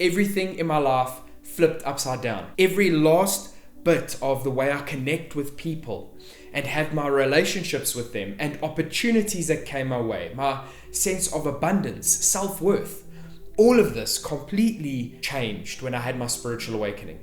Everything in my life flipped upside down. Every last bit of the way I connect with people and have my relationships with them and opportunities that came my way, my sense of abundance, self-worth, all of this completely changed when I had my spiritual awakening.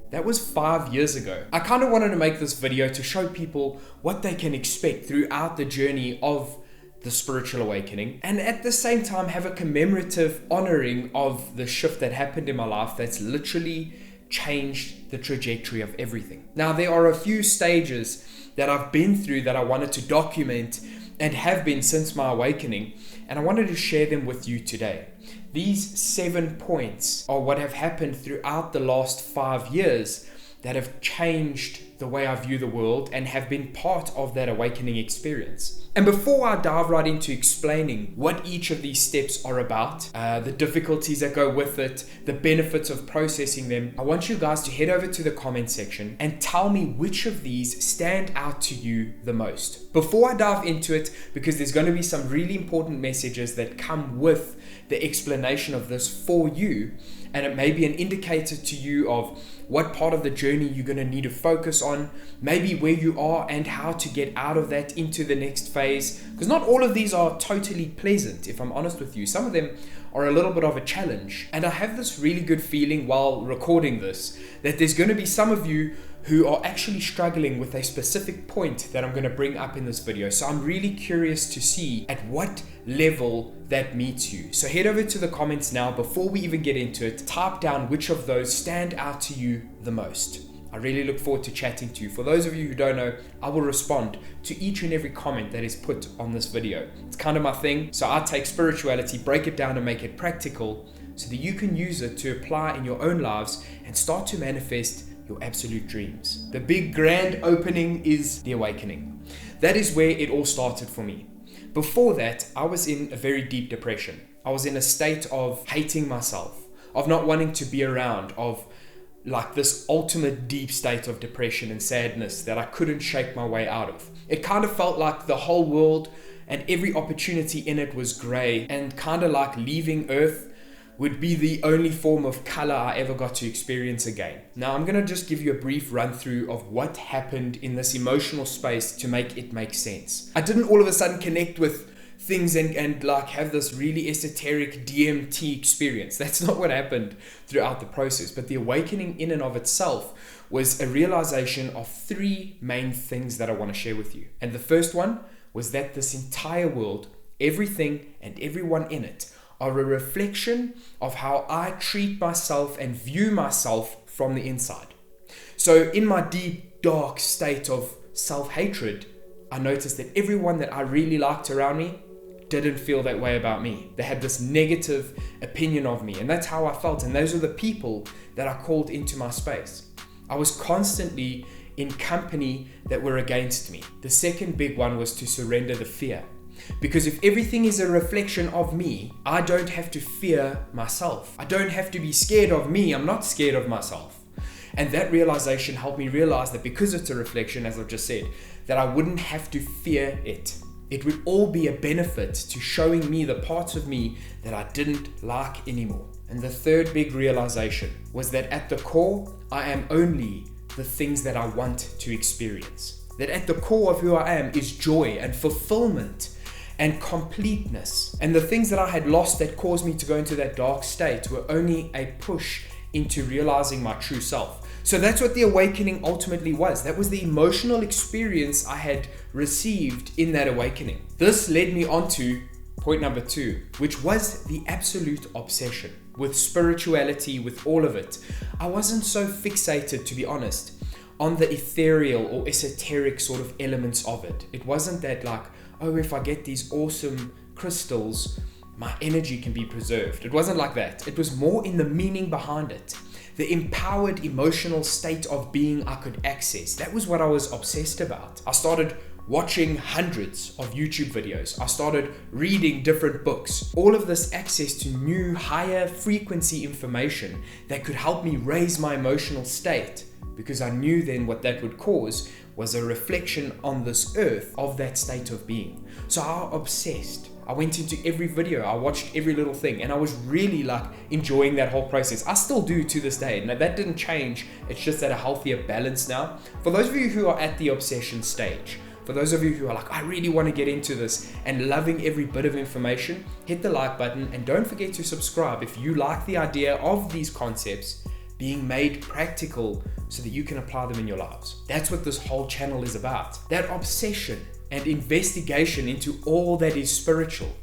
That was 5 years ago. I kind of wanted to make this video to show people what they can expect throughout the journey of the spiritual awakening, and at the same time have a commemorative honoring of the shift that happened in my life that's literally changed the trajectory of everything. Now, there are a few stages that I've been through that I wanted to document and have been since my awakening, and I wanted to share them with you today. These 7 points are what have happened throughout the last 5 years that have changed the way I view the world and have been part of that awakening experience. And before I dive right into explaining what each of these steps are about, the difficulties that go with it, the benefits of processing them, I want you guys to head over to the comment section and tell me which of these stand out to you the most. Before I dive into it, because there's going to be some really important messages that come with the explanation of this for you, and it may be an indicator to you of what part of the journey you're going to need to focus on, maybe where you are and how to get out of that into the next phase. Because not all of these are totally pleasant, if I'm honest with you. Some of them are a little bit of a challenge. And I have this really good feeling while recording this that there's going to be some of you who are actually struggling with a specific point that I'm going to bring up in this video. So I'm really curious to see at what level that meets you. So head over to the comments now before we even get into it. Type down which of those stand out to you the most. I really look forward to chatting to you. For those of you who don't know, I will respond to each and every comment that is put on this video. It's kind of my thing. So I take spirituality, break it down and make it practical so that you can use it to apply in your own lives and start to manifest your absolute dreams. The big grand opening is the awakening. That is where it all started for me. Before that, I was in a very deep depression. I was in a state of hating myself, of not wanting to be around, of like this ultimate deep state of depression and sadness that I couldn't shake my way out of. It kind of felt like the whole world and every opportunity in it was gray, and kind of like leaving Earth would be the only form of color I ever got to experience again. Now, I'm going to just give you a brief run through of what happened in this emotional space to make it make sense. I didn't all of a sudden connect with things and like have this really esoteric DMT experience. That's not what happened throughout the process. But the awakening in and of itself was a realization of 3 main things that I want to share with you. And the first one was that this entire world, everything and everyone in it, are a reflection of how I treat myself and view myself from the inside. So in my deep, dark state of self-hatred, I noticed that everyone that I really liked around me didn't feel that way about me. They had this negative opinion of me, and that's how I felt. And those are the people that I called into my space. I was constantly in company that were against me. The second big one was to surrender the fear. Because if everything is a reflection of me, I don't have to fear myself. I don't have to be scared of me. I'm not scared of myself. And that realization helped me realize that because it's a reflection, as I've just said, that I wouldn't have to fear it. It would all be a benefit to showing me the parts of me that I didn't like anymore. And the third big realization was that at the core, I am only the things that I want to experience. That at the core of who I am is joy and fulfillment and completeness. And the things that I had lost that caused me to go into that dark state were only a push into realizing my true self. So that's what the awakening ultimately was. That was the emotional experience I had received in that awakening. This led me on to point number 2, which was the absolute obsession with spirituality, with all of it. I wasn't so fixated, to be honest, on the ethereal or esoteric sort of elements of it. It wasn't that like, oh, if I get these awesome crystals, my energy can be preserved. It wasn't like that. It was more in the meaning behind it. The empowered emotional state of being I could access. That was what I was obsessed about. I started watching hundreds of YouTube videos. I started reading different books. All of this access to new, higher frequency information that could help me raise my emotional state, because I knew then what that would cause was a reflection on this earth of that state of being. So how obsessed I went into every video, I watched every little thing, and I was really like enjoying that whole process. I still do to this day. Now that didn't change, it's just at a healthier balance now. For those of you who are at the obsession stage, for those of you who are like, I really want to get into this and loving every bit of information, hit the like button and don't forget to subscribe if you like the idea of these concepts being made practical so that you can apply them in your lives. That's what this whole channel is about. That obsession and investigation into all that is spiritual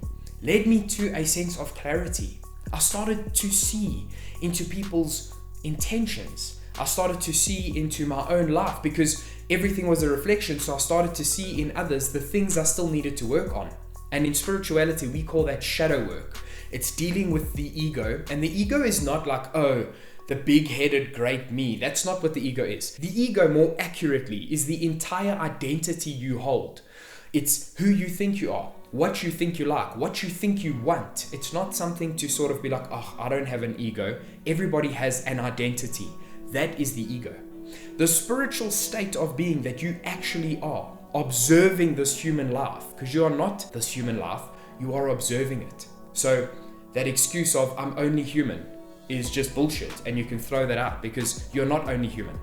led me to a sense of clarity. I started to see into people's intentions. I started to see into my own life because everything was a reflection, so I started to see in others the things I still needed to work on. And in spirituality, we call that shadow work. It's dealing with the ego, and the ego is not like, oh, the big-headed great me. That's not what the ego is. The ego, more accurately, is the entire identity you hold. It's who you think you are, what you think you like, what you think you want. It's not something to sort of be like, oh, I don't have an ego. Everybody has an identity. That is the ego. The spiritual state of being that you actually are, observing this human life, because you are not this human life, you are observing it. So that excuse of I'm only human is just bullshit, and you can throw that out because you're not only human.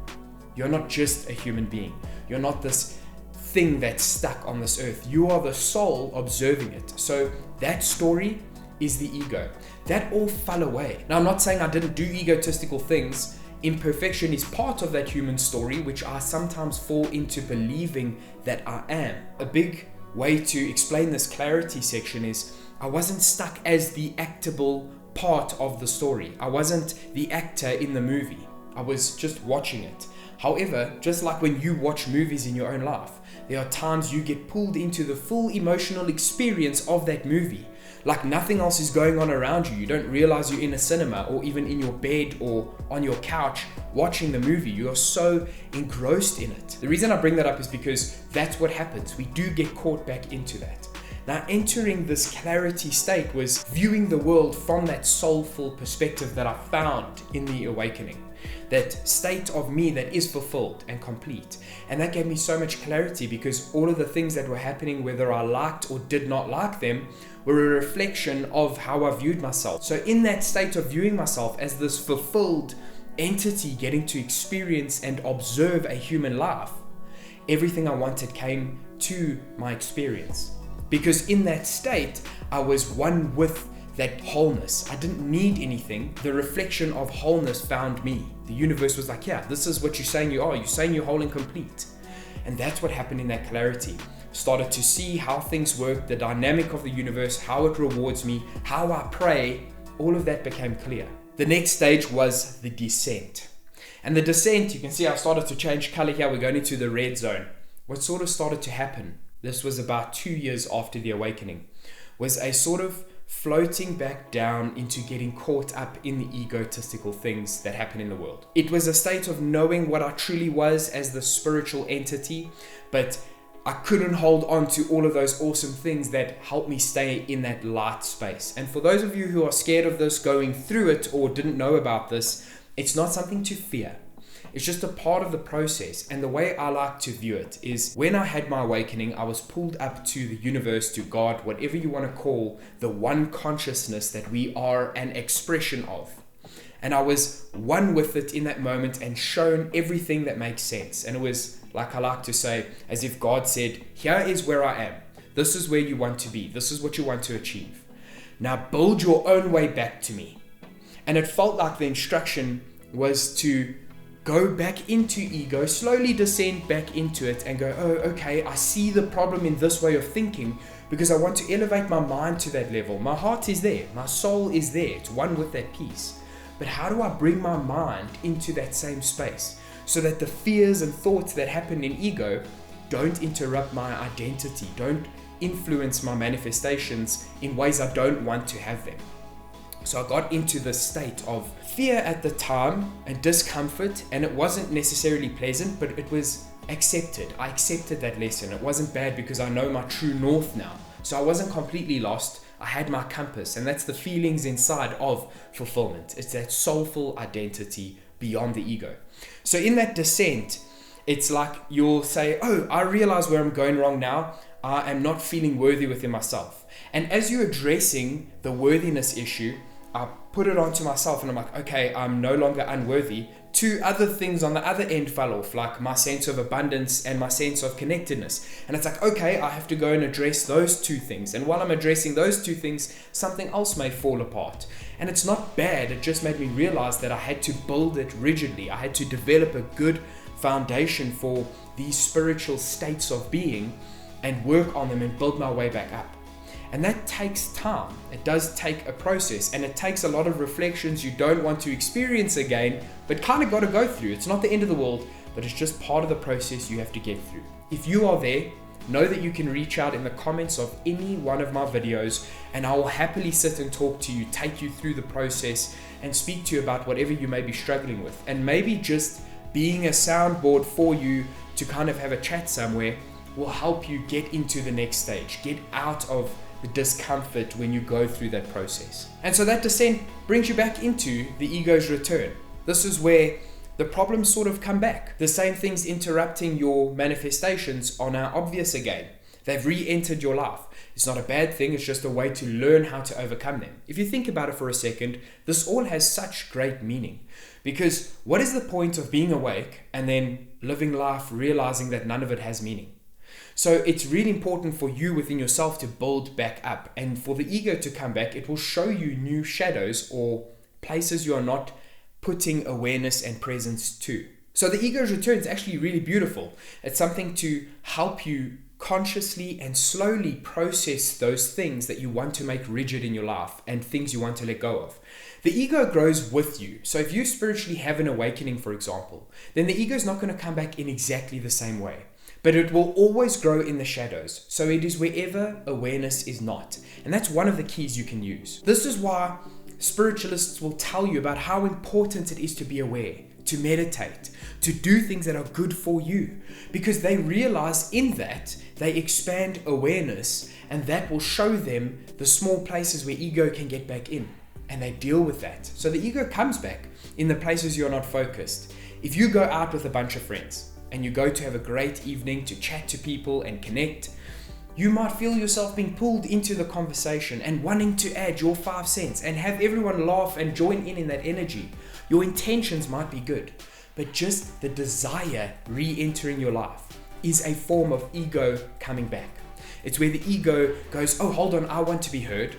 You're not just a human being. You're not this thing that's stuck on this earth. You are the soul observing it. So that story is the ego. That all fell away. Now, I'm not saying I didn't do egotistical things. Imperfection is part of that human story, which I sometimes fall into believing that I am. A big way to explain this clarity section is I wasn't stuck as the actable part of the story. I wasn't the actor in the movie. I was just watching it. However, just like when you watch movies in your own life, there are times you get pulled into the full emotional experience of that movie. Like nothing else is going on around you. You don't realize you're in a cinema or even in your bed or on your couch watching the movie. You are so engrossed in it. The reason I bring that up is because that's what happens. We do get caught back into that. Now, entering this clarity state was viewing the world from that soulful perspective that I found in the Awakening. That state of me that is fulfilled and complete. And that gave me so much clarity because all of the things that were happening, whether I liked or did not like them, were a reflection of how I viewed myself. So in that state of viewing myself as this fulfilled entity getting to experience and observe a human life, everything I wanted came to my experience. Because in that state, I was one with that wholeness. I didn't need anything. The reflection of wholeness found me. The universe was like, yeah, this is what you're saying you are. You're saying you're whole and complete. And that's what happened in that clarity. Started to see how things work, the dynamic of the universe, how it rewards me, how I pray. All of that became clear. The next stage was the descent. And the descent, you can see I started to change color here. We're going into the red zone. What sort of started to happen, this was about 2 years after the Awakening, was a sort of floating back down into getting caught up in the egotistical things that happen in the world. It was a state of knowing what I truly was as the spiritual entity, but I couldn't hold on to all of those awesome things that helped me stay in that light space. And for those of you who are scared of this, going through it, or didn't know about this, it's not something to fear. It's just a part of the process. And the way I like to view it is when I had my awakening, I was pulled up to the universe, to God, whatever you want to call the one consciousness that we are an expression of. And I was one with it in that moment and shown everything that makes sense. And it was, like I like to say, as if God said, here is where I am. This is where you want to be. This is what you want to achieve. Now build your own way back to me. And it felt like the instruction was to go back into ego, slowly descend back into it and go, oh, okay, I see the problem in this way of thinking because I want to elevate my mind to that level. My heart is there. My soul is there. It's one with that peace. But how do I bring my mind into that same space so that the fears and thoughts that happen in ego don't interrupt my identity, don't influence my manifestations in ways I don't want to have them? So I got into this state of fear at the time and discomfort, and it wasn't necessarily pleasant, but it was accepted. I accepted that lesson. It wasn't bad because I know my true north now. So I wasn't completely lost. I had my compass, and that's the feelings inside of fulfillment. It's that soulful identity beyond the ego. So in that descent, it's like you'll say, oh, I realize where I'm going wrong now. I am not feeling worthy within myself. And as you're addressing the worthiness issue, I put it onto myself and I'm like, okay, I'm no longer unworthy. Two other things on the other end fell off, like my sense of abundance and my sense of connectedness. And it's like, okay, I have to go and address those two things. And while I'm addressing those two things, something else may fall apart. And it's not bad. It just made me realize that I had to build it rigidly. I had to develop a good foundation for these spiritual states of being and work on them and build my way back up. And that takes time. It does take a process, and it takes a lot of reflections you don't want to experience again, but kind of got to go through. It's not the end of the world, but it's just part of the process you have to get through. If you are there, know that you can reach out in the comments of any one of my videos, and I will happily sit and talk to you, take you through the process, and speak to you about whatever you may be struggling with. And maybe just being a soundboard for you to kind of have a chat somewhere will help you get into the next stage, get out of the discomfort when you go through that process. And so that descent brings you back into the ego's return. This is where the problems sort of come back. The same things interrupting your manifestations are now obvious again. They've re-entered your life. It's not a bad thing, it's just a way to learn how to overcome them. If you think about it for a second, this all has such great meaning. Because what is the point of being awake and then living life realizing that none of it has meaning? So it's really important for you within yourself to build back up, and for the ego to come back. It will show you new shadows or places you are not putting awareness and presence to. So the ego's return is actually really beautiful. It's something to help you consciously and slowly process those things that you want to make rigid in your life and things you want to let go of. The ego grows with you. So if you spiritually have an awakening, for example, then the ego is not going to come back in exactly the same way. But it will always grow in the shadows. So it is wherever awareness is not. And that's one of the keys you can use. This is why spiritualists will tell you about how important it is to be aware, to meditate, to do things that are good for you. Because they realize in that they expand awareness, and that will show them the small places where ego can get back in. And they deal with that. So the ego comes back in the places you're not focused. If you go out with a bunch of friends, and you go to have a great evening to chat to people and connect, you might feel yourself being pulled into the conversation and wanting to add your 5 cents and have everyone laugh and join in that energy. Your intentions might be good, but just the desire re-entering your life is a form of ego coming back. It's where the ego goes, oh, hold on, I want to be heard.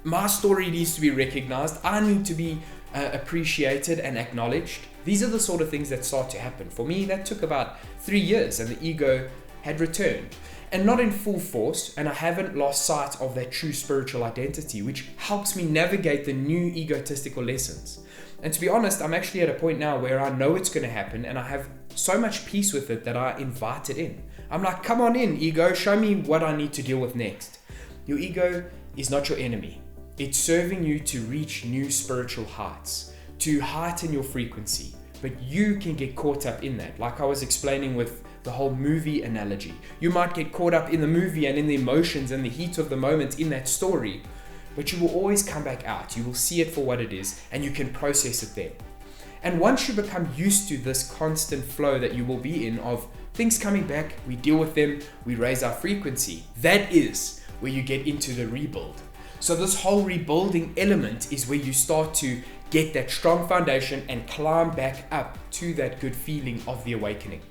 My story needs to be recognized. I need to be appreciated and acknowledged. These are the sort of things that start to happen. For me, that took about 3 years, and the ego had returned. And not in full force, and I haven't lost sight of that true spiritual identity, which helps me navigate the new egotistical lessons. And to be honest, I'm actually at a point now where I know it's going to happen, and I have so much peace with it that I invite it in. I'm like, come on in, ego, show me what I need to deal with next. Your ego is not your enemy. It's serving you to reach new spiritual heights, to heighten your frequency, but you can get caught up in that. Like I was explaining with the whole movie analogy. You might get caught up in the movie and in the emotions and the heat of the moment in that story, but you will always come back out. You will see it for what it is, and you can process it there. And once you become used to this constant flow that you will be in of things coming back, we deal with them, we raise our frequency, that is where you get into the rebuild. So this whole rebuilding element is where you start to get that strong foundation and climb back up to that good feeling of the awakening.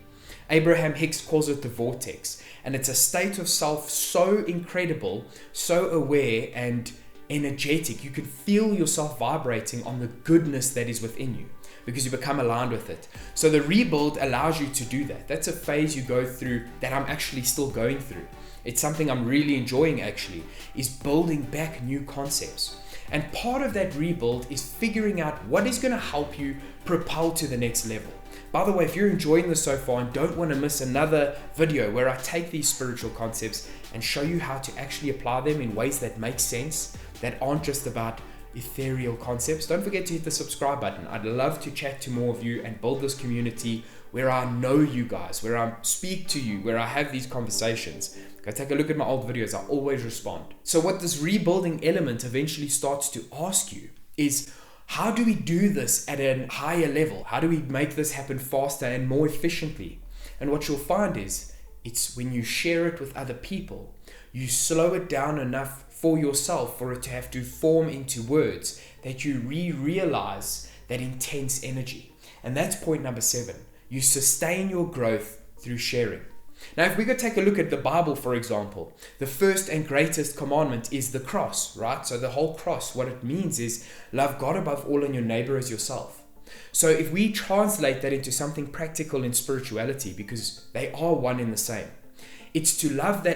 Abraham Hicks calls it the vortex, and it's a state of self so incredible, so aware and energetic. You can feel yourself vibrating on the goodness that is within you because you become aligned with it. So the rebuild allows you to do that. That's a phase you go through that I'm actually still going through. It's something I'm really enjoying actually, is building back new concepts. And part of that rebuild is figuring out what is going to help you propel to the next level. By the way, if you're enjoying this so far and don't want to miss another video where I take these spiritual concepts and show you how to actually apply them in ways that make sense, that aren't just about ethereal concepts, don't forget to hit the subscribe button. I'd love to chat to more of you and build this community where I know you guys, where I speak to you, where I have these conversations. Go take a look at my old videos. I always respond. So what this rebuilding element eventually starts to ask you is, how do we do this at a higher level? How do we make this happen faster and more efficiently? And what you'll find is, it's when you share it with other people, you slow it down enough for yourself for it to have to form into words, that you realize that intense energy. And that's point number 7. You sustain your growth through sharing. Now, if we could take a look at the Bible, for example, the first and greatest commandment is the cross, right? So the whole cross, what it means is love God above all and your neighbor as yourself. So if we translate that into something practical in spirituality, because they are one in the same, it's to love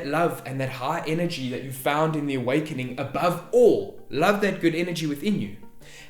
and that high energy that you found in the awakening above all. Love that good energy within you,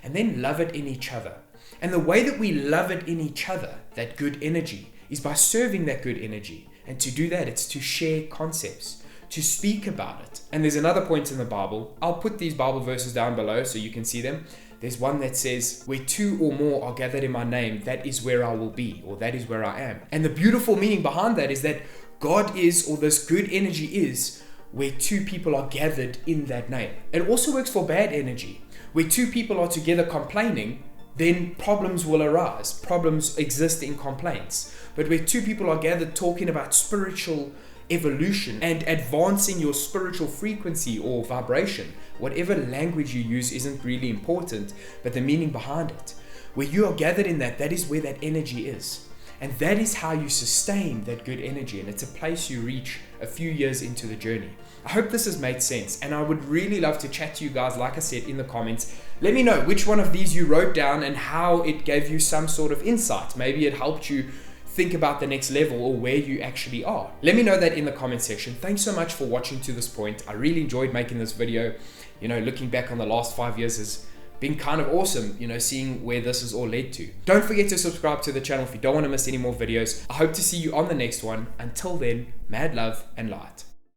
and then love it in each other. And the way that we love it in each other, that good energy, is by serving that good energy. And to do that, it's to share concepts, to speak about it. And there's another point in the Bible. I'll put these Bible verses down below so you can see them. There's one that says, where 2 or more are gathered in my name, that is where I will be, or that is where I am. And the beautiful meaning behind that is that God is, or this good energy is, where 2 people are gathered in that name. It also works for bad energy. Where 2 people are together complaining, then problems will arise. Problems exist in complaints. But where 2 people are gathered talking about spiritual evolution and advancing your spiritual frequency or vibration, whatever language you use isn't really important, but the meaning behind it. Where you are gathered in that is where that energy is. And that is how you sustain that good energy. And it's a place you reach a few years into the journey. I hope this has made sense. And I would really love to chat to you guys, like I said, in the comments. Let me know which one of these you wrote down and how it gave you some sort of insight. Maybe it helped you think about the next level or where you actually are. Let me know that in the comment section. Thanks so much for watching to this point. I really enjoyed making this video. Looking back on the last 5 years has been kind of awesome, seeing where this has all led to. Don't forget to subscribe to the channel if you don't want to miss any more videos. I hope to see you on the next one. Until then, mad love and light.